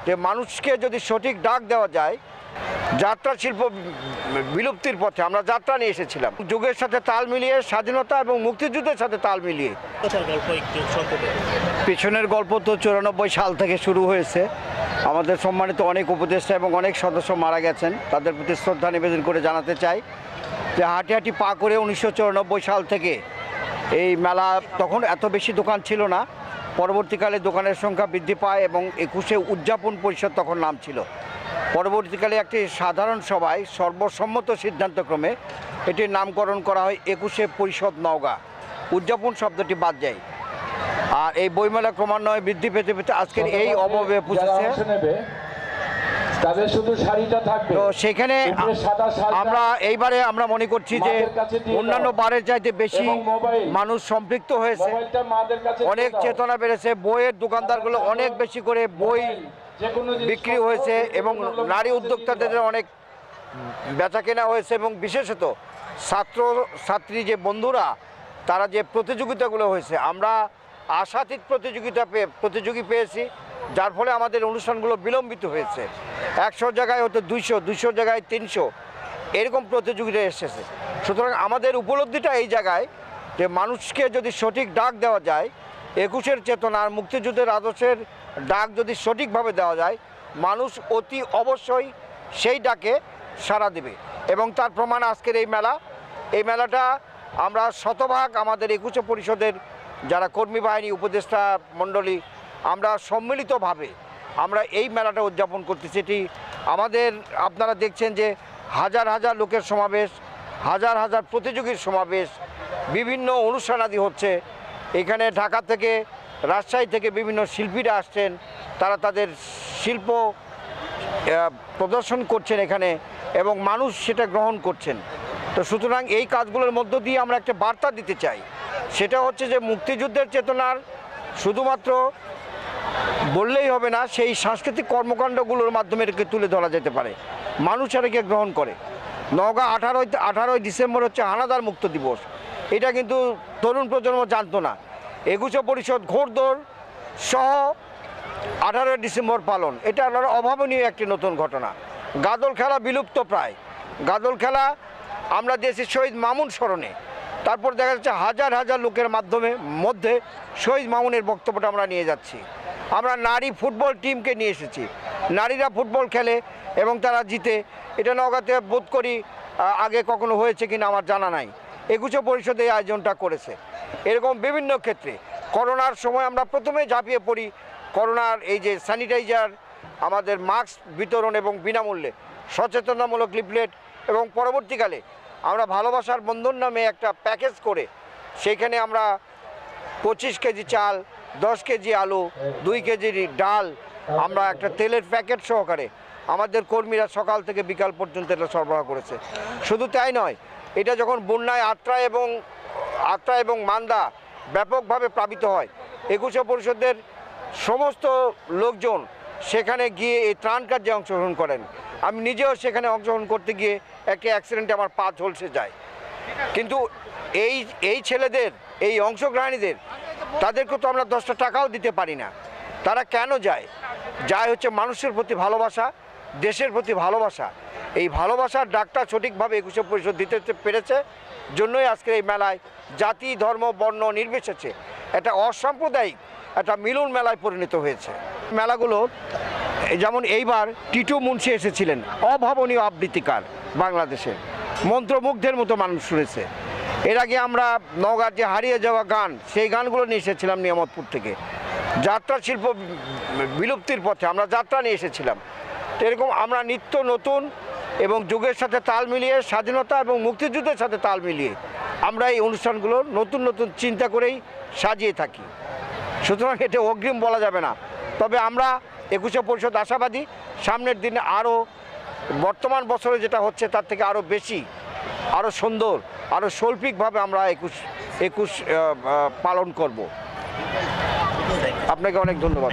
যে মানুষকে যদি সঠিক ডাক দেওয়া যায়, যাত্রা শিল্প বিলুপ্তির পথে আমরা যাত্রা নিয়ে এসেছিলাম যুগের সাথে তাল মিলিয়ে, স্বাধীনতা এবং মুক্তিযুদ্ধের সাথে তাল মিলিয়ে। পিছনের গল্প তো 94 সাল থেকে শুরু হয়েছে। আমাদের সম্মানিত অনেক উপদেষ্টা এবং অনেক সদস্য মারা গেছেন, তাদের প্রতি শ্রদ্ধা নিবেদন করে জানাতে চাই যে হাঁটি হাঁটি পা করে 1994 সাল থেকে এই মেলা, তখন এত বেশি দোকান ছিল না, পরবর্তীকালে দোকানের সংখ্যা বৃদ্ধি পায় এবং 21শে উদযাপন পরিষদ তখন নাম ছিল। পরবর্তীকালে একটি সাধারণ সভায় সর্বসম্মত সিদ্ধান্তক্রমে এটির নামকরণ করা হয় 21শে পরিষদ নওগাঁ, উদযাপন শব্দটি বাদ যায়। আর এই বইমেলা ক্রমান্বয়ে বৃদ্ধি পেতে পেতে আজকের এই অবয়বে পৌঁছেছে। তো সেখানে এইবারে আমরা মনে করছি যে অন্যান্য বারের চাইতে বেশি মানুষ সম্পৃক্ত হয়েছে, অনেক চেতনা বেড়েছে, বইয়ের দোকানদারগুলো অনেক বেশি করে বই বিক্রি হয়েছে এবং নারী উদ্যোক্তাদের অনেক বেচা কেনা হয়েছে এবং বিশেষত ছাত্র ছাত্রী যে বন্ধুরা, তারা যে প্রতিযোগিতাগুলো হয়েছে, আমরা আশাতীত প্রতিযোগী পেয়েছি, যার ফলে আমাদের অনুষ্ঠানগুলো বিলম্বিত হয়েছে। 100 জায়গায় হয়তো 200 জায়গায় 300 এরকম প্রতিযোগিতা এসেছে। সুতরাং আমাদের উপলব্ধিটা এই জায়গায় যে মানুষকে যদি সঠিক ডাক দেওয়া যায়, 21-এর চেতনার মুক্তিযুদ্ধের আদর্শের ডাক যদি সঠিকভাবে দেওয়া যায়, মানুষ অতি অবশ্যই সেই ডাকে সাড়া দেবে এবং তার প্রমাণ আজকের এই মেলা। এই মেলাটা আমরা শতভাগ আমাদের 21শে পরিষদের যারা কর্মী বাহিনী, উপদেষ্টা মণ্ডলী, আমরা সম্মিলিতভাবে আমরা এই মেলাটা উদযাপন করতেছি। এটি আমাদের, আপনারা দেখছেন যে হাজার হাজার লোকের সমাবেশ, হাজার হাজার প্রতিযোগীর সমাবেশ, বিভিন্ন অনুষ্ঠানাদি হচ্ছে। এখানে ঢাকা থেকে, রাজশাহী থেকে বিভিন্ন শিল্পীরা আসছেন, তারা তাদের শিল্প প্রদর্শন করছেন এখানে এবং মানুষ সেটা গ্রহণ করছেন। তো সুতরাং এই কাজগুলোর মধ্য দিয়ে আমরা একটা বার্তা দিতে চাই, সেটা হচ্ছে যে মুক্তিযুদ্ধের চেতনার শুধুমাত্র বললেই হবে না, সেই সাংস্কৃতিক কর্মকাণ্ডগুলোর মাধ্যমে এটাকে তুলে ধরা যেতে পারে, মানুষ এটাকে গ্রহণ করে। নওগাঁ 18ই ডিসেম্বর হচ্ছে হানাদার মুক্ত দিবস, এটা কিন্তু তরুণ প্রজন্ম জানতো না। 21শে পরিষদ ঘোড়দৌড় সহ 18ই ডিসেম্বর পালন, এটা অভাবনীয় একটি নতুন ঘটনা। গাদল খেলা বিলুপ্ত প্রায়, গাদল খেলা আমরা দিয়েছি শহীদ মামুন স্মরণে। তারপর দেখা যাচ্ছে হাজার হাজার লোকের মধ্যে শহীদ মামুনের বক্তব্যটা আমরা নিয়ে যাচ্ছি। আমরা নারী ফুটবল টিমকে নিয়ে এসেছি, নারীরা ফুটবল খেলে এবং তারা জিতে। এটা নওগাঁতে বোধ করি আগে কখনো হয়েছে কিনা আমার জানা নাই। 21শে পরিষদ এই আয়োজনটা করেছে। এরকম বিভিন্ন ক্ষেত্রে করোনার সময় আমরা প্রথমে ঝাঁপিয়ে পড়ি, করোনার এই যে স্যানিটাইজার, আমাদের মাস্ক বিতরণ এবং বিনামূল্যে সচেতনামূলক লিফলেট, এবং পরবর্তীকালে আমরা ভালোবাসার বন্ধন নামে একটা প্যাকেজ করে সেইখানে আমরা 25 কেজি চাল, 10 কেজি আলু, 2 কেজি ডাল, আমরা একটা তেলের প্যাকেট সহকারে আমাদের কর্মীরা সকাল থেকে বিকাল পর্যন্ত এটা সরবরাহ করেছে। শুধু তাই নয়, এটা যখন বন্যায় আত্রা এবং মান্দা ব্যাপকভাবে প্লাবিত হয়, 21শে পরিষদের সমস্ত লোকজন সেখানে গিয়ে এই ত্রাণ কার্যে অংশগ্রহণ করেন। আমি নিজেও সেখানে অংশগ্রহণ করতে গিয়ে একটি অ্যাক্সিডেন্টে আমার পা ঝলসে যায়। কিন্তু এই ছেলেদের, এই অংশগ্রহণীদের, তাদেরকে তো আমরা 10টা টাকাও দিতে পারি না। তারা কেন যায় হচ্ছে মানুষের প্রতি ভালোবাসা, দেশের প্রতি ভালোবাসা। এই ভালোবাসার ডাকটা সঠিকভাবে 21শে পরিষদ দিতে পেরেছে, জন্যই আজকের এই মেলায় জাতি, ধর্ম, বর্ণ নির্বিশেষে একটা অসাম্প্রদায়িক একটা মিলন মেলায় পরিণত হয়েছে। মেলাগুলো যেমন এইবার টিটু মুন্সি এসেছিলেন, অভাবনীয় আবৃত্তিকার, বাংলাদেশে মন্ত্রমুগ্ধের মতো মানুষ শুনেছে। এর আগে আমরা নওগাঁর যে হারিয়ে যাওয়া গান, সেই গানগুলো নিয়ে এসেছিলাম নিয়ামতপুর থেকে। যাত্রা শিল্প বিলুপ্তির পথে আমরা যাত্রা নিয়ে এসেছিলাম। তো এরকম আমরা নিত্য নতুন এবং যুগের সাথে তাল মিলিয়ে, স্বাধীনতা এবং মুক্তিযুদ্ধের সাথে তাল মিলিয়ে আমরা এই অনুষ্ঠানগুলো নতুন নতুন চিন্তা করেই সাজিয়ে থাকি। সুতরাং এটা অগ্রিম বলা যাবে না, তবে আমরা 21শে পরিষদ আশাবাদী সামনের দিনে আরও বর্তমান বছরে যেটা হচ্ছে তার থেকে আরও বেশি, আরও সুন্দর, আরও শৈল্পিকভাবে আমরা 21 পালন করব। আপনাকে অনেক ধন্যবাদ।